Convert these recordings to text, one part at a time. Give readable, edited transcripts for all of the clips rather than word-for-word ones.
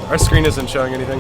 Our screen isn't showing anything.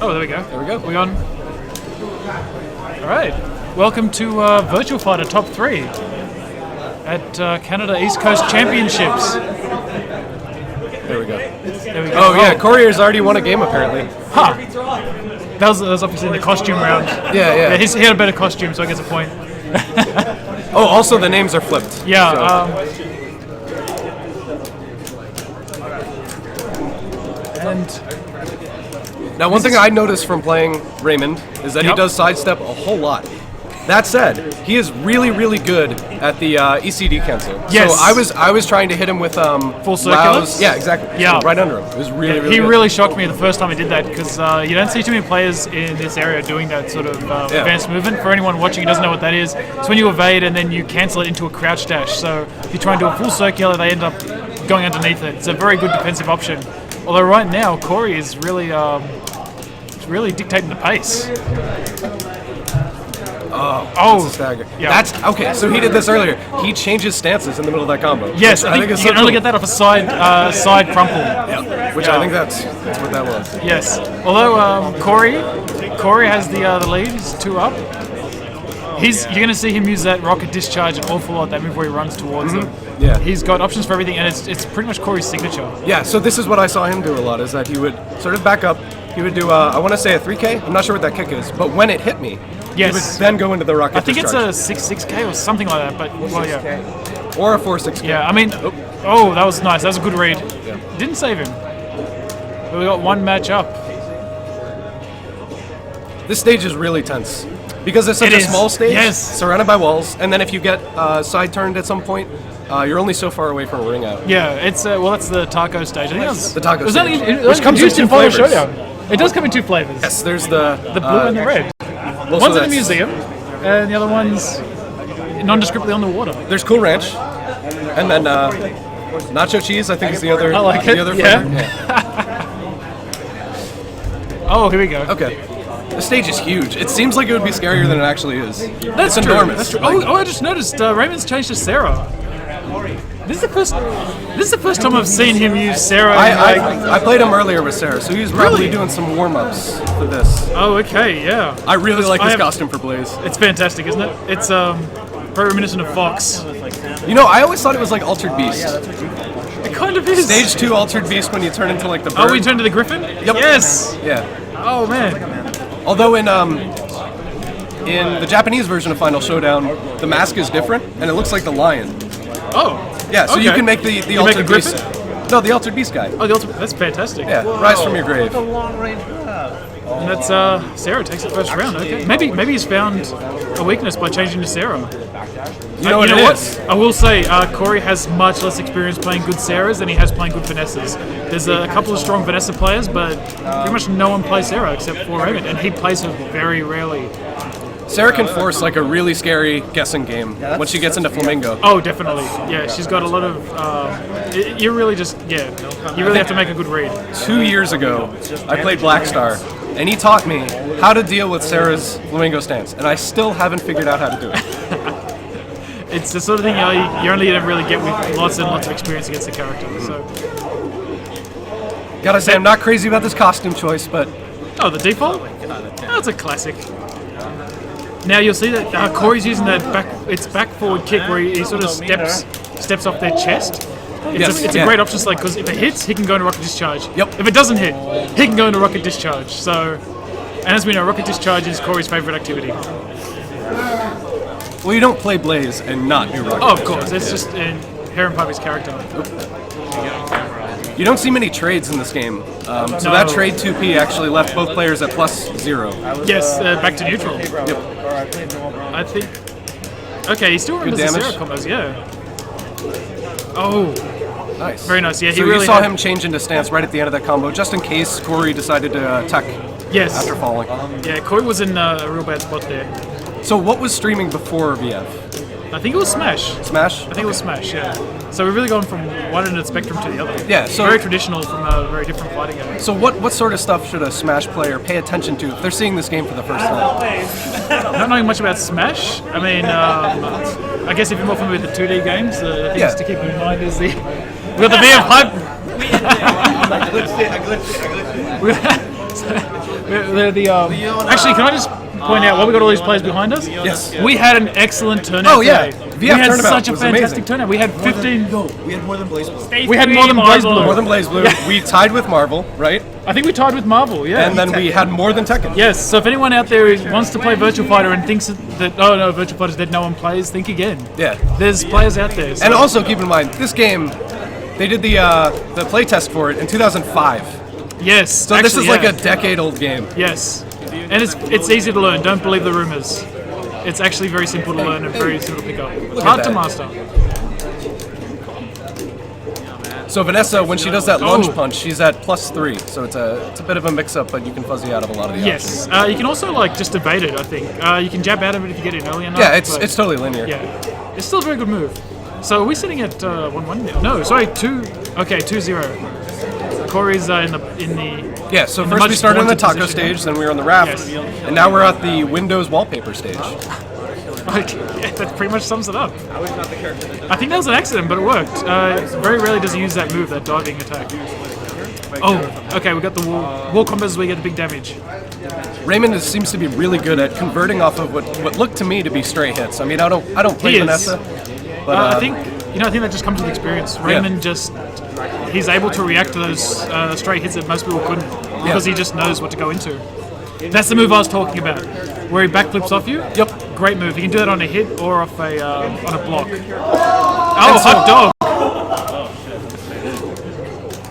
Oh, there we go. There we go. We on? All right. Welcome to Virtua Fighter Top 3 at Canada East Coast Championships. There we go. There we go. Oh yeah, Cory has already won a game apparently. Huh. That was obviously in the costume round. Yeah. He had a better costume, so I gets a point. Oh, also the names are flipped. Yeah. So. Now, one thing I noticed from playing Raymond is that he does sidestep a whole lot. That said, he is really, really good at the ECD cancel. Yes. So I was trying to hit him with full circulars. Yeah, exactly. Yeah. So right under him. It was really, really He good. really shocked me the first time I did that because you don't see too many players in this area doing that sort of advanced movement. For anyone watching who doesn't know what that is, it's when you evade and then you cancel it into a crouch dash. So if you try and do a full circular, they end up going underneath it. It's a very good defensive option. Although right now, Cory is really dictating the pace. Oh, that's a stagger. Yeah. That's okay. So he did this earlier. He changes stances in the middle of that combo. Yes, I think you can only get that off a side crumple. Yeah, which I think that's what that was. Yes. Although Cory has the lead. He's 2 up. You're going to see him use that rocket discharge an awful lot. That move where he runs towards them. Yeah. He's got options for everything, and it's pretty much Cory's signature. Yeah. So this is what I saw him do a lot. Is that he would sort of back up. He would do I want to say a 3K. I'm not sure what that kick is, but when it hit me. Yes. He would then go into the rocket I think discharge. it's a 6K or something like that, but well, yeah. Or a 4-6K. Yeah, I mean, oh, that was nice. That was a good read. Yeah. Didn't save him. But we got one match up. This stage is really tense because it's such a small stage, surrounded by walls, and then if you get side turned at some point, you're only so far away from a ring out. Yeah, it's that's the taco stage. I think that's the taco stage, which comes in 2 flavors. Showdown. It does come in 2 flavors. Yes, there's the blue and the red. One's in the museum, and the other one's nondescriptly on the water. There's Cool Ranch, and then nacho cheese. I think is the other. I like it. The other flavor. Oh, here we go. Okay. The stage is huge. It seems like it would be scarier than it actually is. That's it's true. enormous. That's true. Oh, I just noticed Raymond's changed to Sarah. This is the first time I've seen him use Sarah. I played him earlier with Sarah, so he's probably doing some warm-ups for this. Oh, okay, yeah. I really like this costume for Blaze. It's fantastic, isn't it? It's very reminiscent of Fox. You know, I always thought it was like Altered Beast. It kind of is. Stage 2 Altered Beast when you turn into like the bird. Oh, we turn into the Griffin? Yep. Yes. Yeah. Oh man. Although in the Japanese version of Final Showdown, the mask is different and it looks like the lion. Oh. Yeah, so you can make the Altered Beast. No, the Altered Beast guy. Oh, that's fantastic. Yeah, rise from your grave. And that's Sarah takes the first round. Okay. Maybe he's found a weakness by changing to Sarah. You know what it is? I will say Cory has much less experience playing good Sarahs than he has playing good Vanessas. There's a couple of strong Vanessa players, but pretty much no one plays Sarah except for Raymond, and he plays her very rarely. Sarah can force like a really scary guessing game when she gets into Flamingo. Oh, definitely. Yeah, she's got a lot of. You really have to make a good read. 2 years ago, I played Black Star, and he taught me how to deal with Sarah's Flamingo stance, and I still haven't figured out how to do it. It's the sort of thing you only really get with lots and lots of experience against the character. So. Gotta say, I'm not crazy about this costume choice, but. Oh, the default? That's a classic. Now you'll see that Cory's using that back forward kick where he sort of steps off their chest. It's a great option slate because if it hits, he can go into rocket discharge. Yep. If it doesn't hit, he can go into rocket discharge. So, and as we know, rocket discharge is Cory's favorite activity. Well, you don't play Blaze and not do rocket. Oh, of course. It's just inherent part of his character. You don't see many trades in this game. So that trade 2P actually left both players at +0. Yes, back to neutral. Yep. I think. Okay, he still remembers the Sarah combos, yeah. Oh. Nice. Very nice, yeah. So you saw him change into stance right at the end of that combo, just in case Cory decided to attack after falling. Yeah, Cory was in a real bad spot there. So what was streaming before VF? I think it was Smash. Smash? I think it was Smash, yeah. So we've really gone from one end of the spectrum to the other. Yeah, so very traditional from a very different fighting game. So what sort of stuff should a Smash player pay attention to if they're seeing this game for the first time? not knowing much about Smash, I mean, I guess if you're more familiar with the 2D games, the things to keep in mind is we've got the VF Hype. I glitched it. Actually, can I just point out while we got all these players behind us? Yes. We had an excellent turnout. Oh yeah, today. VF we had turnout such a was fantastic amazing. turnout. We had 15. We had more than Blaze Blue. We had more than Blaze Blue. More than Blaze Blue. We tied with Marvel, right? I think we tied with Marvel. Yeah. And then we had more than Tekken. Yes, so if anyone out there who wants to play Virtua Fighter and thinks that oh no, Virtua Fighter's dead, no one plays, think again. Yeah. There's players out there. So. And also keep in mind, this game, they did the playtest for it in 2005. Yes. So actually, this is like a decade-old game. Yes. And it's easy to learn. Don't believe the rumors. It's actually very simple to learn and very simple to pick up. Hard to master. So Vanessa, when she does that lunge punch, she's at +3. So it's a bit of a mix-up, but you can fuzzy out of a lot of the options. Yes. You can also like just evade it. I think you can jab out of it if you get in early enough. Yeah, it's totally linear. Yeah, it's still a very good move. So are we sitting at 1-1 now? No, sorry, 2. Okay, 2-0. Cory's in the. Yeah. So in the first we much started on the wanted taco position. stage, then we were on the raft, Yes. and now we're at the Windows wallpaper stage. Yeah, that pretty much sums it up. I think that was an accident, but it worked. Very rarely does he use that move, that diving attack. Oh, okay, we got the wall combos where you get the big damage. Raymond seems to be really good at converting off of what looked to me to be stray hits. I mean, I don't play He is. Vanessa, but I think that just comes with experience. Raymond he's able to react to those stray hits that most people couldn't because he just knows what to go into. That's the move I was talking about, where he backflips off you. Yep, great move. He can do that on a hit or off a on a block. Oh, hot dog!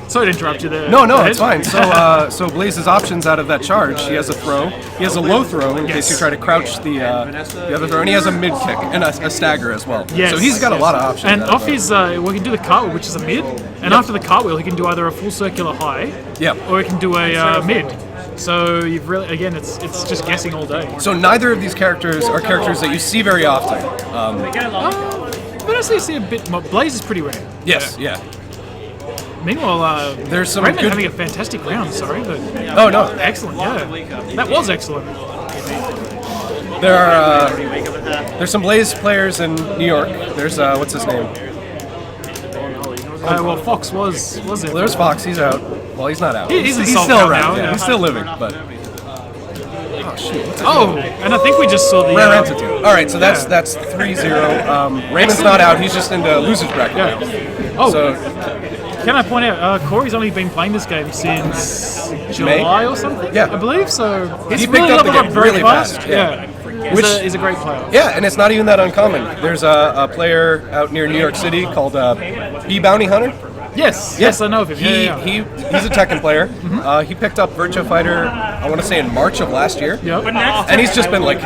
Sorry to interrupt you there. No, it's fine. So Blaze's options out of that charge, he has a throw, he has a low throw in case you try to crouch the other throw, and he has a mid kick and a stagger as well. Yes, so he's got a lot of options. And off his, we can do the cartwheel, which is a mid, and after the cartwheel, he can do either a full circular high, or he can do a mid. So you've really, again, it's just guessing all day. So neither of these characters are characters that you see very often. But I see a bit more. Blaze is pretty rare. Yes, yeah. Meanwhile, There's some Raymond good. having a fantastic round. Sorry, but Oh no, excellent. Yeah, that was excellent. there's some Blaze players in New York. There's what's his name? Well, Fox was it? Well, there's Fox. He's out. Well, he's not out. He's in still Salttown around. now, Yeah, yeah. he's still living, but. Oh shoot. Oh, and I think we just saw the. Rare entity. All right, so that's 3-0. Raymond's not out. He's just in the losers bracket now. Oh, So can I point out, Cory's only been playing this game since July or something? Yeah. I believe so. He's He really picked up the leveled game very really fast. fast, yeah. He's a great player. yeah, and it's not even that uncommon. There's a player out near New York City called B Bounty Hunter. Yes, I know of him. He's a Tekken player. He picked up Virtua Fighter, I want to say in March of last year. Yep. And he's just been like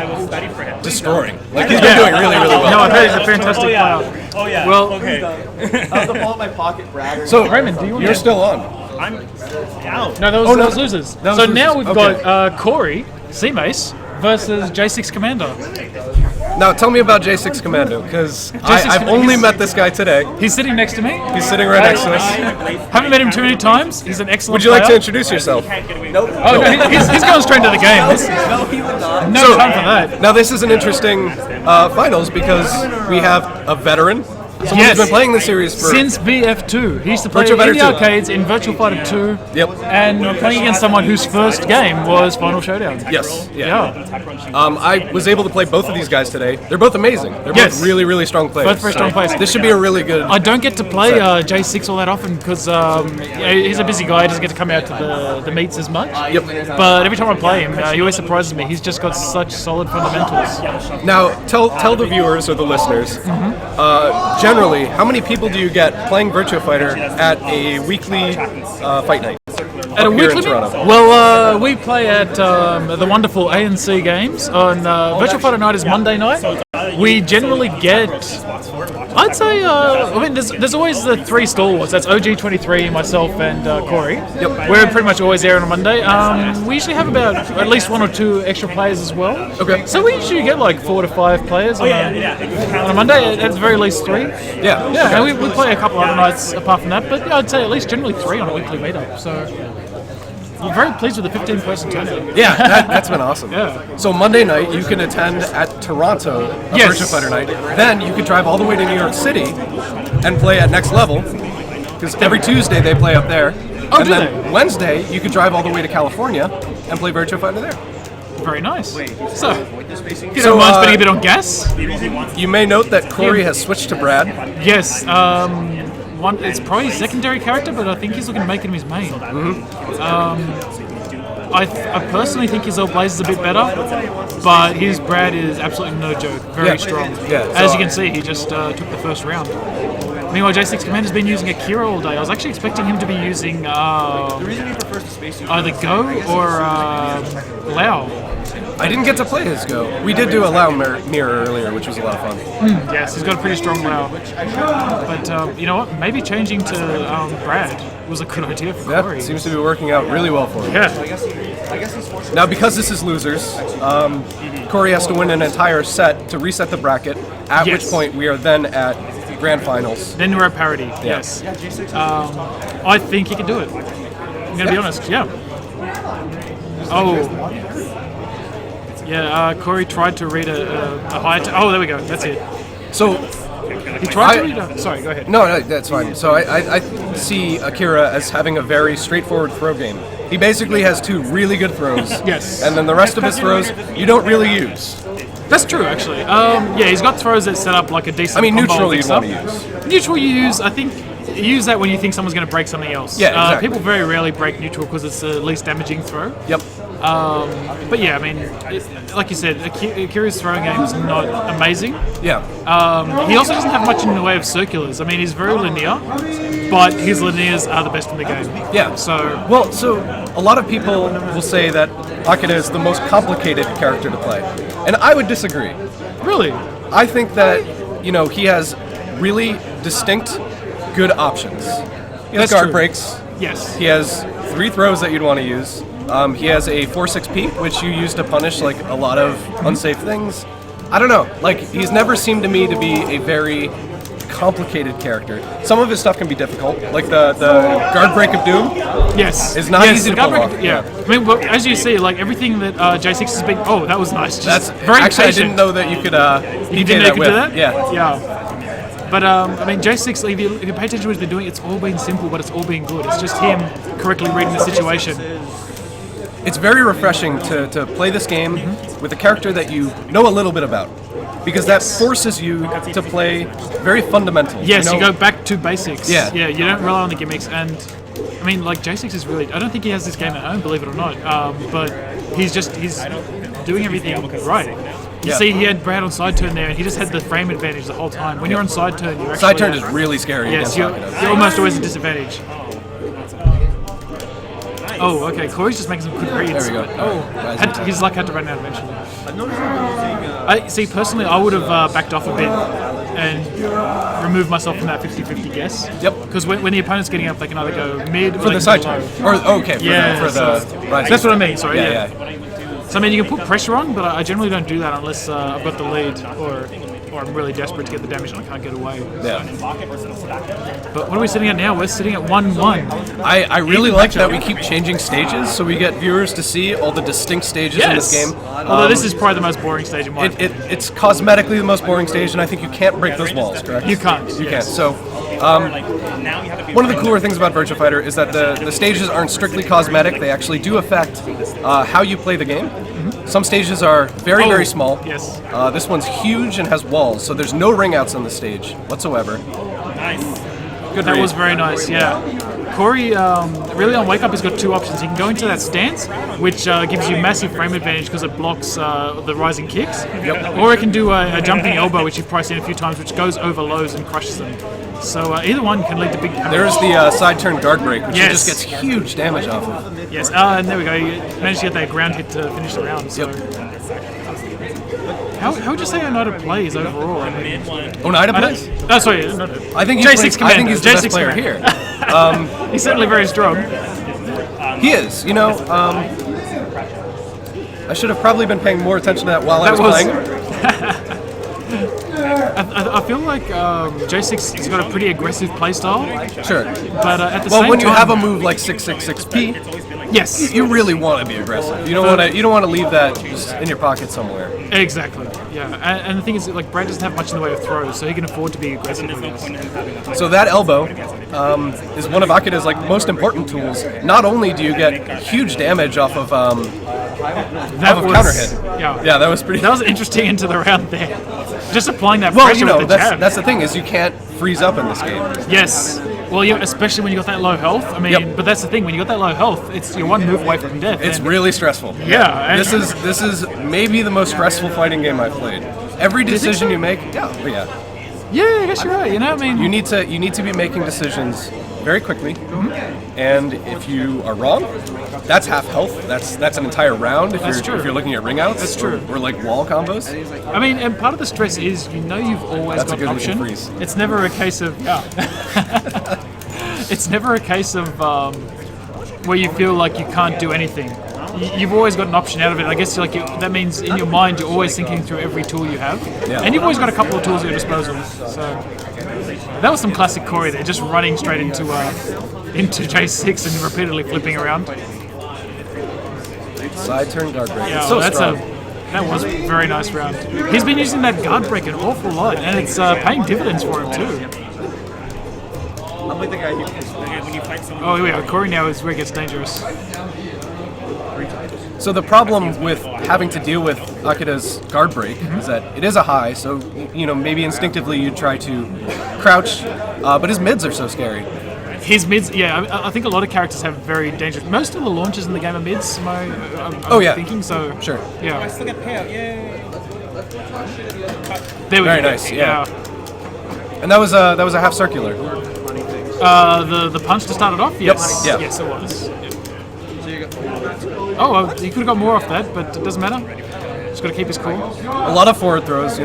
destroying. Like he's been doing really, really well. No, I heard he's a fantastic player. Oh yeah. Well, okay. I have to pull out my pocket bragger. So Raymond, do you want you're to- still on. I'm out. No, that was, Oh, no. that was losers. That was So losers. now we've Okay. got Cory, C-Mace, versus J6 Commando. Now tell me about J6 Commando, because I've Commando, only he's- met this guy today. He's sitting next to me. He's sitting right next to us. Haven't met him too many times. He's an excellent Would you like to player. introduce yourself? Nope. Oh, no, he's going straight to the game. No, he would not. No time for that. Now this is an interesting finals because we have a veteran, someone who's been playing the series for Since VF2. He used to play Virtua in Fighter the 2. arcades in Virtual Fighter 2. Yep. And playing against someone whose first game was Final Showdown. Yes. Yeah. I was able to play both of these guys today. They're both amazing. They're Yes. both really, really strong players. Both very strong players. This should be a really good. I don't get to play J6 all that often because he's a busy guy. He doesn't get to come out to the meets as much. Yep. But every time I play him, he always surprises me. He's just got such solid fundamentals. Now tell the viewers or the listeners. Generally, how many people do you get playing Virtua Fighter at a weekly fight night? At a Up here in weekly Toronto. Well, we play at the wonderful ANC Games on Virtual Fighter Night is Monday night. We generally get, I'd say, I mean, there's always the three stalwarts. That's OG23, myself, and Cory. Yep. We're pretty much always there on a Monday. We usually have about at least 1 or 2 extra players as well. Okay. So we usually get like 4 to 5 players on a Monday, at the very least 3. Yeah. Yeah, and we play a couple other nights apart from that, but I'd say at least generally 3 on a weekly meetup. So I'm very pleased with the 15-person turnout. Yeah, that's been awesome. Yeah. So Monday night, you can attend at Toronto, a Yes. Virtua Fighter night. Then you could drive all the way to New York City and play at Next Level, because every Tuesday they play up there. Oh, and do then they? Wednesday, you could drive all the way to California and play Virtua Fighter there. Very nice. So, if you So, don't mind spending a bit on gas? You may note that Cory has switched to Brad. Yes. It's probably his secondary character, but I think he's looking to make him his main. I personally think his old Blaze is a bit better, but his Brad is absolutely no joke. Very strong. Yeah, As so you can see, he just took the first round. Meanwhile, J6 Commando's been using Akira all day. I was actually expecting him to be using either Go or Lao. I didn't get to play his Go. We did do a Lao mirror earlier, which was a lot of fun. Yes, he's got a pretty strong Lao. But you know what? Maybe changing to Brad was a good idea for Cory. Yeah, seems to be working out really well for him. Yeah. Now, because this is losers, Cory has to win an entire set to reset the bracket, at Yes. which point we are then at grand finals. Then we're at parity. Yes. I think he can do it. I'm going to be honest. Yeah. Oh. Yeah, Cory tried to read a high... Oh, there we go. That's it. So, He tried to read a... Sorry, go ahead. no, that's fine. So I see Akira as having a very straightforward throw game. He basically has two really good throws. Yes. And then the rest of his throws, you don't really use. That's true, actually. Yeah, he's got throws that set up like a decent I mean, combo neutral you'd mix-up. want to use. Neutral you use, I think... You use that when you think someone's going to break something else. Yeah, exactly. People very rarely break neutral because it's the least damaging throw. Yep. But yeah, I mean, like you said, Akira's throwing game is not amazing. Yeah. He also doesn't have much in the way of circulars. I mean, he's very linear, but his linears are the best in the game. Yeah. So, So a lot of people will say that Akira is the most complicated character to play. And I would disagree. really, I think that, he has really distinct, good options. He has That's guard true. breaks. yes. He has 3 throws that you'd want to use. He has a 4-6 which you use to punish like a lot of unsafe things. I don't know. Like, he's never seemed to me to be a very complicated character. Some of his stuff can be difficult, like the guard break of Doom. Yes. It's not easy to the guard pull break- off. Yeah. I mean, well, as you see, like everything that J6 has been. Oh, that was nice. Just That's very actually patient. I didn't know that you could. You didn't know you could do that? Yeah. Yeah. But I mean, J6, if you pay attention to what he's been doing, it's all been simple, but it's all been good. It's just him correctly reading the situation. It's very refreshing to play this game with a character that you know a little bit about, because that forces you to play very fundamental. Yes, you go back to basics. Yeah. Yeah, you don't rely on the gimmicks. And I mean, like, J6 is really. I don't think he has this game at home, believe it or not. But he's doing everything right. You Yeah. see, he had Brad on side turn there, and he just had the frame advantage the whole time. When you're on side turn, you're actually. Side turn is really scary. Yes, against you're Akira. almost always at a disadvantage. Oh, okay. Cory's just making some good reads. There we go. Oh, his luck had to run out eventually. I see. Personally, I would have backed off a bit and removed myself from that 50-50 guess. Yep. Because when the opponent's getting up, they can either go mid For or the side low. turn. Or okay. For the rising. That's what I mean. Sorry. Yeah. So I mean, you can put pressure on, but I generally don't do that unless I've got the lead or I'm really desperate to get the damage and I can't get away. Yeah. But what are we sitting at now? We're sitting at 1-1. I really like that we keep changing stages, so we get viewers to see all the distinct stages in this game. Although this is probably the most boring stage in my opinion. It's cosmetically the most boring stage, and I think you can't break those walls, correct? You can't. You yes. can't. So, one of the cooler things about Virtua Fighter is that the stages aren't strictly cosmetic. They actually do affect how you play the game. Some stages are very, very small. Yes. This one's huge and has walls, so there's no ring outs on the stage whatsoever. Good That read. was very nice, yeah. Cory, really on Wake Up, has got 2 options. He can go into that stance, which gives you massive frame advantage because it blocks the rising kicks. Yep. Or it can do a jumping elbow, which you've probably seen a few times, which goes over lows and crushes them. So either one can lead to big damage. There's the side turn guard break, which Yes. just gets huge damage off of. Yes, and there we go. You managed to get that ground hit to finish the round. So. How would you say Onoda plays overall? I mean, Oneida plays? oh, sorry. No. I think J6 he's Commando. the best J6 player Commando. here. He's certainly very strong. He is. I should have probably been paying more attention to that while I was playing. I feel like J6 has got a pretty aggressive playstyle, Sure. but at the Well, same when you time, have a move like 666P, Yes. You really want to be aggressive. You don't want to leave that just in your pocket somewhere. Exactly. Yeah. And the thing is, like, Brad doesn't have much in the way of throws, so he can afford to be aggressive. So that elbow is one of Akida's like most important tools. Not only do you get huge damage off of counter hit. Yeah, that was pretty. That was interesting into the round there. Just applying that Well, pressure with the jab. that's the thing is you can't freeze up in this game. Yes. Well, yeah, especially when you got that low health. I mean, Yep. but that's the thing. When you got that low health, you're one move away from death. It's and- really stressful. Yeah. And This is maybe the most stressful fighting game I've played. Every decision you make, yeah. yeah, I guess you're right. You know, I mean, You need to be making decisions very quickly, and if you are wrong, that's half health. That's an entire round. That's true. If you're looking at ring outs, That's true. Or like wall combos. I mean, and part of the stress is you've always That's a got good an reason option. to freeze. It's never a case of it's never a case of where you feel like you can't do anything. You've always got an option out of it. I guess that means in your mind you're always thinking through every tool you have, Yeah. and you've always got a couple of tools at your disposal. So that was some classic Cory there, just running straight into J6 and repeatedly flipping around. Side turn guard break. Yeah, It's so strong. that was a very nice round. He's been using that guard break an awful lot, and it's paying dividends for him too. I'm like the guy who when you fight someone. Oh, here we go. Cory now is where it gets dangerous. So the problem with having to deal with Akida's guard break is that it is a high, so maybe instinctively you try to crouch, but his mids are so scary. His mids, yeah, I think a lot of characters have very dangerous. Most of the launches in the game are mids. I'm thinking so. Sure. Yeah. I still get payout. Yay! There we Very go. nice, yeah. And that was a half circular. The punch to start it off. Yes. Yep. Yes, it was. Oh, well, he could have got more off that, but it doesn't matter. Just got to keep his cool. A lot of forward throws. I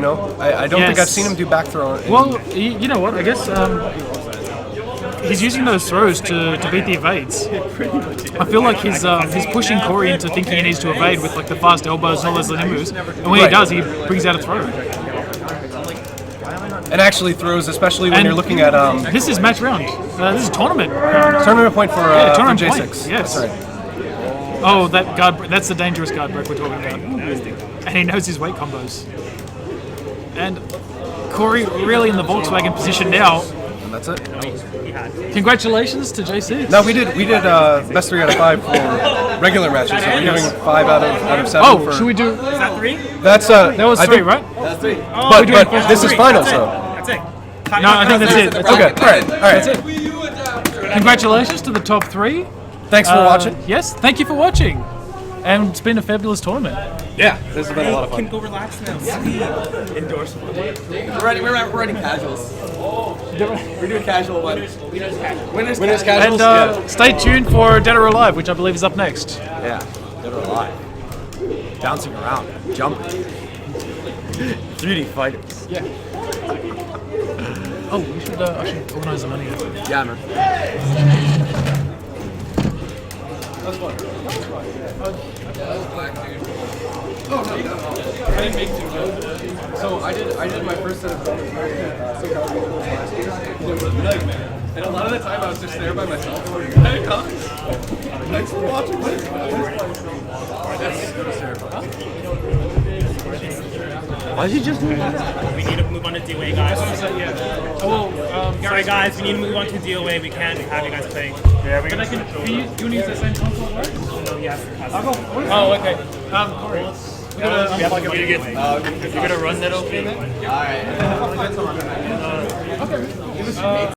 don't think Yes. I've seen him do back throw. Well, you know what? I guess he's using those throws to beat the evades. I feel like he's pushing Cory into thinking he needs to evade with like the fast elbows and all those little moves. And when he Right. does, he brings out a throw. And actually throws, especially when And you're looking at This is match round. This is tournament. tournament point for tournament J6. point, yes. That's right. Oh, that guard. That's the dangerous guard break we're talking about. And he knows his weight combos. And Cory really in the Volkswagen position now. And that's it. Congratulations to J6. No, we did best 3 out of 5 for regular matches. So we're giving 5 out of 7. Oh, for, should we do? Is that 3? That's That was I 3, think- right? That's 3. But this is final, so That's it. No, I think that's it. That's okay. it. All right. That's it. Congratulations to the top 3. Thanks for watching. Yes, thank you for watching. And it's been a fabulous tournament. Yeah, this has been a lot of Can fun. go relax now. Sweet. Endorsement. We're writing casuals. We're doing casual one. Winners And stay tuned for Dead or Alive, which I believe is up next. Yeah, dead or alive. Bouncing around, jumping. 3D fighters. Oh, I should organize the money. Yeah, man. So I did my first set of last year. And a lot of the time I was just there by myself. Hey, Cox. Thanks for watching. Why did you just move on? We need to move on to DOA, guys. Sorry, guys. We need to move on to DOA. We can't have you guys playing. Yeah, we can. Can you use the same console, right? No, yes. Oh, okay. Cory. You're gonna run that open? Alright.